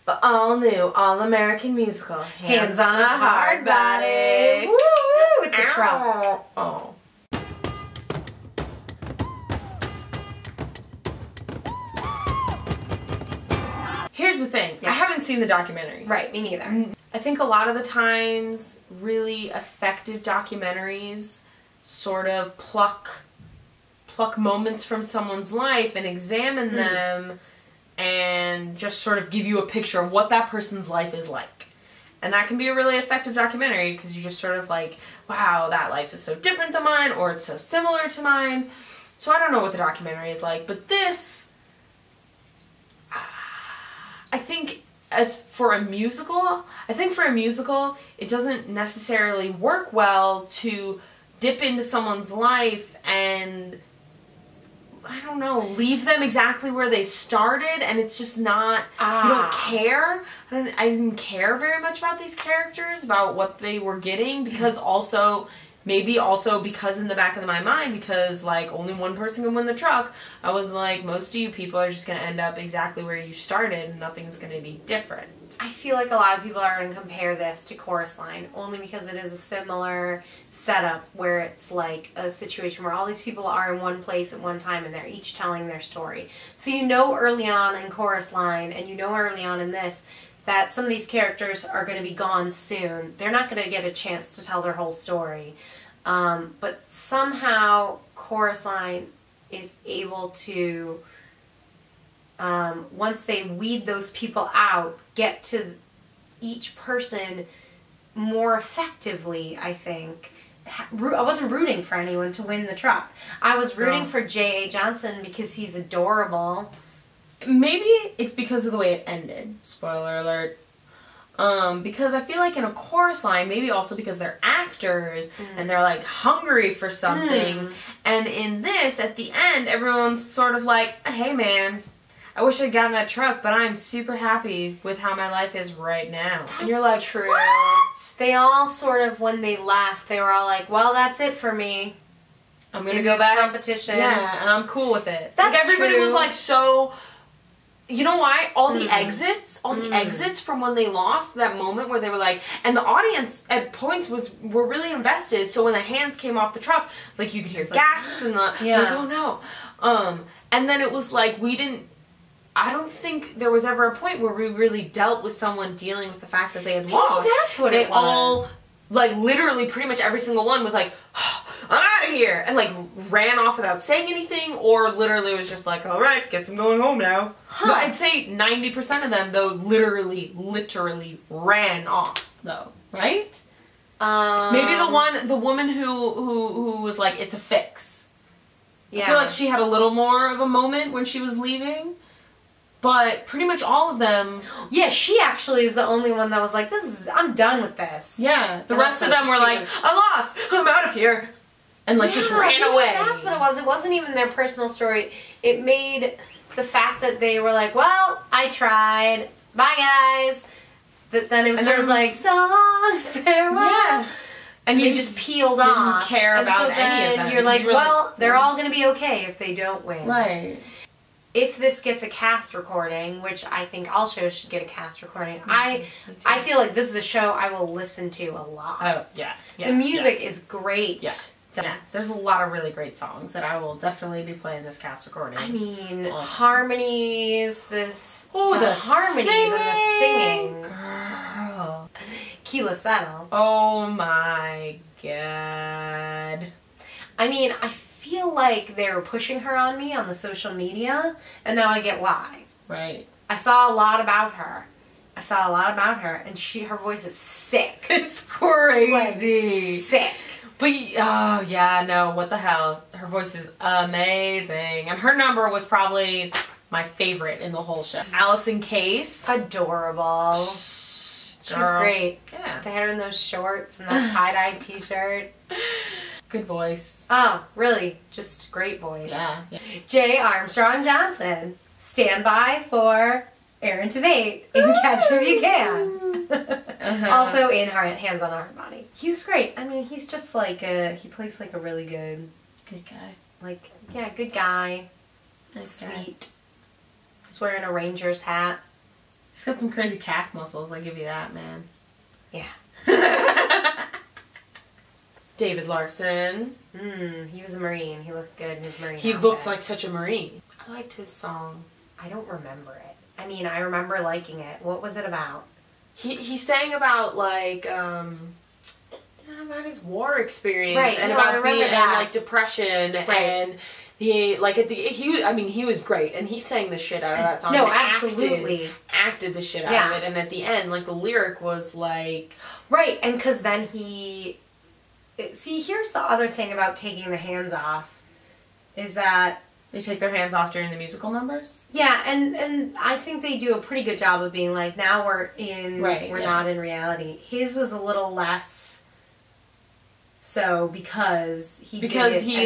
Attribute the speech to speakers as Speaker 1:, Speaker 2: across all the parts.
Speaker 1: The all-new, all-American musical, Hands on a Hardbody.
Speaker 2: Woo! It's a trap.
Speaker 1: Oh. Here's the thing. Yeah. I haven't seen the documentary.
Speaker 2: Right, me neither.
Speaker 1: I think a lot of the times, really effective documentaries sort of pluck moments from someone's life and examine them and just sort of give you a picture of what that person's life is like. And that can be a really effective documentary because you just sort of like, wow, that life is so different than mine, or it's so similar to mine. So I don't know what the documentary is like, but this, I think for a musical, it doesn't necessarily work well to dip into someone's life and, I don't know, leave them exactly where they started, and it's just not, you don't care. I didn't care very much about these characters, about what they were getting, because also, maybe also because in the back of my mind, because like only one person can win the truck, I was like, most of you people are just going to end up exactly where you started, and nothing's going to be different.
Speaker 2: I feel like a lot of people are going to compare this to Chorus Line, only because it is a similar setup where it's like a situation where all these people are in one place at one time and they're each telling their story. So you know early on in Chorus Line, and you know early on in this, that some of these characters are going to be gone soon. They're not going to get a chance to tell their whole story. But somehow Chorus Line is able to, once they weed those people out, get to each person more effectively, I think. I wasn't rooting for anyone to win the truck. I was rooting for J.A. Johnson because he's adorable.
Speaker 1: Maybe it's because of the way it ended. Spoiler alert. Because I feel like in a Chorus Line, maybe also because they're actors and they're like hungry for something. And in this, at the end, everyone's sort of like, hey man, I wish I'd gotten that truck, but I'm super happy with how my life is right now.
Speaker 2: That's
Speaker 1: and you're like,
Speaker 2: true.
Speaker 1: What?
Speaker 2: They all sort of, when they left, they were all like, well, that's it for me.
Speaker 1: I'm going to go back.
Speaker 2: Competition.
Speaker 1: Yeah, and I'm cool with it.
Speaker 2: That's
Speaker 1: like everybody
Speaker 2: true.
Speaker 1: was like so... You know why? All the exits, from when they lost, that moment where they were like, and the audience at points were really invested, so when the hands came off the truck, like you could hear gasps and the, like, oh no. And then it was like, I don't think there was ever a point where we really dealt with someone dealing with the fact that they had lost.
Speaker 2: That's what it was.
Speaker 1: They all, like literally pretty much every single one was like, oh, I'm out of here, and like ran off without saying anything, or literally was just like, alright, guess I'm going home now. But I'd say 90% of them, though, literally ran off, though, right? Maybe the woman who was like, it's a fix. Yeah. I feel like she had a little more of a moment when she was leaving. But pretty much all of them...
Speaker 2: Yeah, she actually is the only one that was like, I'm done with this.
Speaker 1: Yeah, the rest of them were like, I lost, I'm out of here. And like just ran away.
Speaker 2: That's what it was. It wasn't even their personal story. It made the fact that they were like, well, I tried. Bye, guys. Then it was sort of like, so long, farewell. Yeah. And you just peeled off.
Speaker 1: Didn't care about any of them.
Speaker 2: And so then you're like, really, well, they're all going to be okay if they don't win.
Speaker 1: Right.
Speaker 2: If this gets a cast recording, which I think all shows should get a cast recording, I feel like this is a show I will listen to a lot.
Speaker 1: Oh, yeah.
Speaker 2: The music is great.
Speaker 1: Yeah, there's a lot of really great songs that I will definitely be playing this cast recording.
Speaker 2: I mean, harmonies, the harmonies
Speaker 1: singing.
Speaker 2: and the singing.
Speaker 1: Girl.
Speaker 2: Keala Settle.
Speaker 1: Oh my god.
Speaker 2: I mean, I feel like they're pushing her on me on the social media, and now I get why.
Speaker 1: Right.
Speaker 2: I saw a lot about her. And her voice is sick.
Speaker 1: It's crazy.
Speaker 2: Like, sick.
Speaker 1: But, oh yeah, no, what the hell. Her voice is amazing. And her number was probably my favorite in the whole show. Allison Case.
Speaker 2: Adorable. She was great. Yeah. The hair in those shorts and that tie-dye t-shirt.
Speaker 1: Good voice.
Speaker 2: Oh, really? Just great voice.
Speaker 1: Yeah.
Speaker 2: J. Armstrong Johnson. Stand by for Aaron Tveit in Catch Me If You Can. Also in Hands on a Hardbody. He was great. I mean, he's just like he plays like a really good
Speaker 1: guy.
Speaker 2: Like, yeah, good guy. Sweet. He's wearing a Rangers hat.
Speaker 1: He's got some crazy calf muscles, I give you that, man.
Speaker 2: Yeah.
Speaker 1: David Larsen.
Speaker 2: He was a Marine. He looked good in his Marine
Speaker 1: He
Speaker 2: outfit.
Speaker 1: looked like such a Marine. I liked his song.
Speaker 2: I don't remember it. I mean, I remember liking it. What was it about?
Speaker 1: He sang about, like, about his war experience.
Speaker 2: Right,
Speaker 1: And
Speaker 2: no,
Speaker 1: about
Speaker 2: I remember
Speaker 1: being,
Speaker 2: that.
Speaker 1: and, like, depression.
Speaker 2: Right.
Speaker 1: And he, like, he was great. And he sang the shit out of that song.
Speaker 2: No,
Speaker 1: and
Speaker 2: absolutely.
Speaker 1: Acted the shit out of it. And at the end, like, the lyric was, like...
Speaker 2: Right, and because then see, here's the other thing about taking the hands off, is that...
Speaker 1: They take their hands off during the musical numbers?
Speaker 2: Yeah, and I think they do a pretty good job of being like, now we're not in reality. His was a little less so because he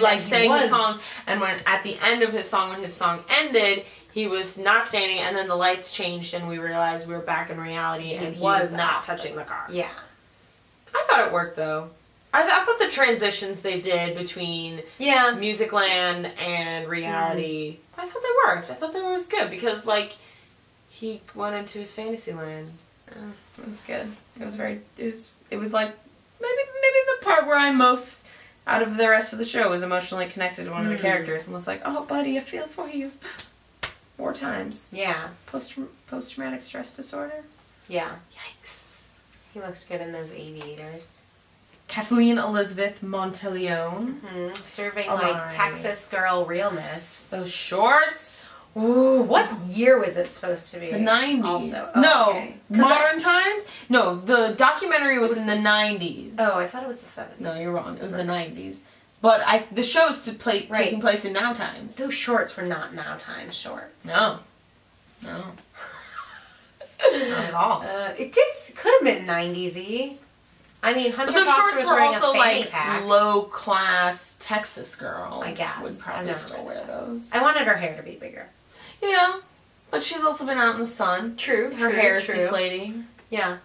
Speaker 1: like sang the song, and when at the end of his song, when his song ended, he was not standing, and then the lights changed, and we realized we were back in reality, and he was not touching the car.
Speaker 2: Yeah.
Speaker 1: I thought it worked, though. I thought the transitions they did between Musicland and reality, I thought they worked. I thought that was good because, like, he went into his fantasy land. It was good. It was like, maybe the part where I most, out of the rest of the show, was emotionally connected to one of the characters and was like, oh, buddy, I feel for you. More times.
Speaker 2: Yeah.
Speaker 1: Post-traumatic stress disorder.
Speaker 2: Yeah.
Speaker 1: Yikes.
Speaker 2: He looked good in those aviators.
Speaker 1: Kathleen Elizabeth Monteleone.
Speaker 2: Serving like Texas girl realness.
Speaker 1: Those shorts.
Speaker 2: Ooh, what year was it supposed to be?
Speaker 1: The 90s.
Speaker 2: Also.
Speaker 1: No.
Speaker 2: Okay.
Speaker 1: Modern times? No, the documentary was in the 90s.
Speaker 2: Oh, I thought it was the 70s.
Speaker 1: No, you're wrong. It was the 90s. But the show's taking place in now times.
Speaker 2: Those shorts were not now times shorts.
Speaker 1: No. Not at all.
Speaker 2: It could have been 90s-y. I mean, Hunter
Speaker 1: but the
Speaker 2: Foster
Speaker 1: shorts
Speaker 2: was
Speaker 1: were
Speaker 2: wearing
Speaker 1: also
Speaker 2: a fanny
Speaker 1: like
Speaker 2: pack.
Speaker 1: low-class Texas girl.
Speaker 2: I guess.
Speaker 1: Would probably still wear those.
Speaker 2: I wanted her hair to be bigger.
Speaker 1: Yeah. But she's also been out in the sun.
Speaker 2: True.
Speaker 1: Her hair is deflating.
Speaker 2: Yeah.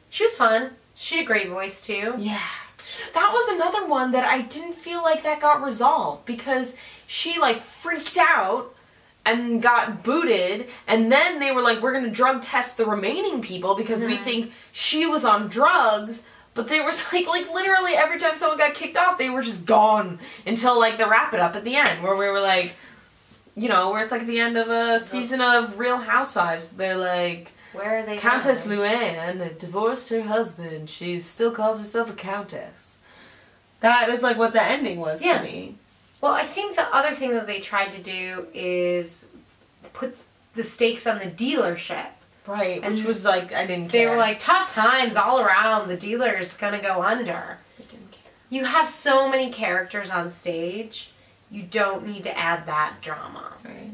Speaker 2: She was fun. She had a great voice, too.
Speaker 1: Yeah. That was another one that I didn't feel like that got resolved because she, like, freaked out and got booted, and then they were like, we're going to drug test the remaining people because we think she was on drugs, but they were like literally every time someone got kicked off, they were just gone until, like, the wrap-it-up at the end, where we were like, you know, where it's like the end of a season of Real Housewives. They're like,
Speaker 2: where are they?
Speaker 1: Countess Luann divorced her husband. She still calls herself a countess. That is, like, what the ending was to me.
Speaker 2: Well, I think the other thing that they tried to do is put the stakes on the dealership.
Speaker 1: Right, which was like, I didn't care.
Speaker 2: They were like, tough times all around, the dealer's gonna go under.
Speaker 1: I didn't care.
Speaker 2: You have so many characters on stage, you don't need to add that drama.
Speaker 1: Right.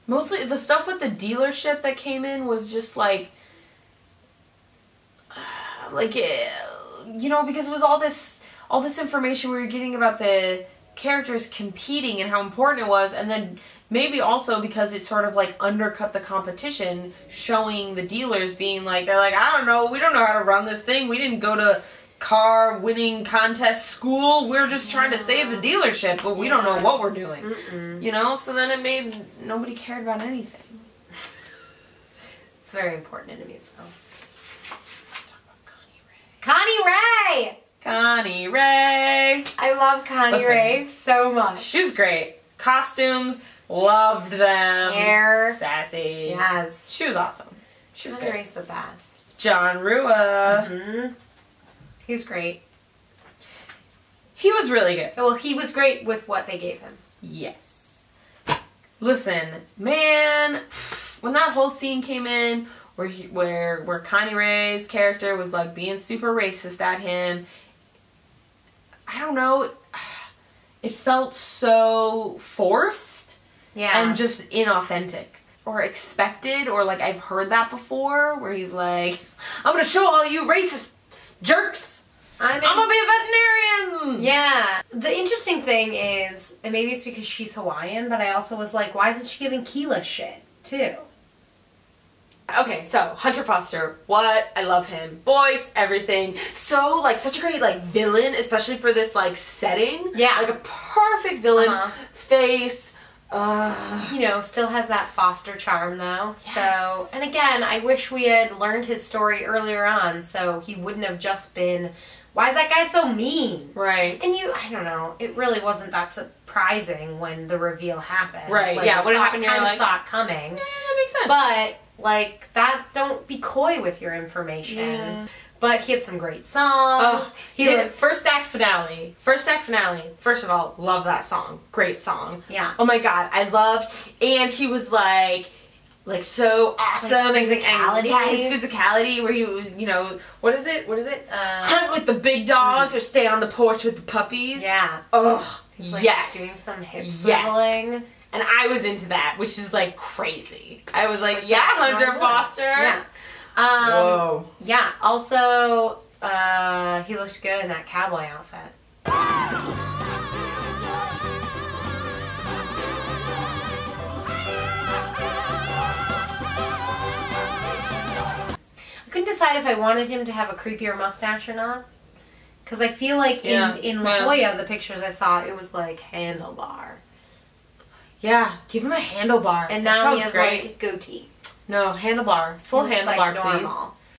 Speaker 1: Mostly, the stuff with the dealership that came in was just like, you know, because it was all this information we were getting about the characters competing and how important it was, and then maybe also because it sort of like undercut the competition, showing the dealers being like, they're like, I don't know, we don't know how to run this thing, we didn't go to car winning contest school, we're just trying to save the dealership, but we don't know what we're doing. You know, so then it made nobody cared about anything.
Speaker 2: It's very important in a musical.
Speaker 1: Talk about
Speaker 2: Connie Ray!
Speaker 1: Connie Ray!
Speaker 2: I love Connie Ray so much.
Speaker 1: She's great. Costumes, loved them.
Speaker 2: Hair.
Speaker 1: Sassy.
Speaker 2: Yes.
Speaker 1: She was awesome. She was
Speaker 2: Connie
Speaker 1: great.
Speaker 2: Ray's the best.
Speaker 1: John Rua.
Speaker 2: He was great.
Speaker 1: He was really good.
Speaker 2: Well, he was great with what they gave him.
Speaker 1: Yes. Listen, man, when that whole scene came in where Connie Ray's character was like being super racist at him, I don't know, it felt so forced and just inauthentic or expected, or like I've heard that before where he's like, I'm gonna show all you racist jerks, I'm gonna be a veterinarian. Yeah.
Speaker 2: The interesting thing is, and maybe it's because she's Hawaiian, but I also was like, why isn't she giving Keala shit too?
Speaker 1: Okay, so Hunter Foster, what? I love him. Voice, everything. So, like, such a great, like, villain, especially for this, like, setting.
Speaker 2: Yeah.
Speaker 1: Like, a perfect villain. Face,
Speaker 2: You know, still has that foster charm though.
Speaker 1: Yes.
Speaker 2: So, and again, I wish we had learned his story earlier on so he wouldn't have just been, why is that guy so mean?
Speaker 1: Right.
Speaker 2: And I don't know, it really wasn't that surprising when the reveal happened.
Speaker 1: Right,
Speaker 2: like,
Speaker 1: yeah, when it happened,
Speaker 2: kind
Speaker 1: you're
Speaker 2: of
Speaker 1: like,
Speaker 2: saw it coming.
Speaker 1: Yeah, that makes sense.
Speaker 2: But, like, that, don't be coy with your information.
Speaker 1: Yeah.
Speaker 2: But he had some great songs.
Speaker 1: Oh, first act finale. First of all, love that song. Great song.
Speaker 2: Yeah.
Speaker 1: Oh my god, I loved, and he was like so awesome.
Speaker 2: Like physicality.
Speaker 1: And, yeah, his physicality where he was, you know, what is it? Hunt with the big dogs or stay on the porch with the puppies.
Speaker 2: Yeah.
Speaker 1: Oh,
Speaker 2: He's like
Speaker 1: yes.
Speaker 2: doing some hip swiveling.
Speaker 1: And I was into that, which is like crazy. I was like,
Speaker 2: yeah,
Speaker 1: Hunter Foster.
Speaker 2: Yeah.
Speaker 1: Whoa.
Speaker 2: Yeah. Also, he looked good in that cowboy outfit. I couldn't decide if I wanted him to have a creepier mustache or not. Because I feel like in La Jolla, the pictures I saw, it was like handlebar.
Speaker 1: Yeah, give him a handlebar.
Speaker 2: And
Speaker 1: that
Speaker 2: now
Speaker 1: sounds
Speaker 2: he has
Speaker 1: great.
Speaker 2: like goatee.
Speaker 1: No, handlebar. Full
Speaker 2: He looks
Speaker 1: handlebar,
Speaker 2: like
Speaker 1: please.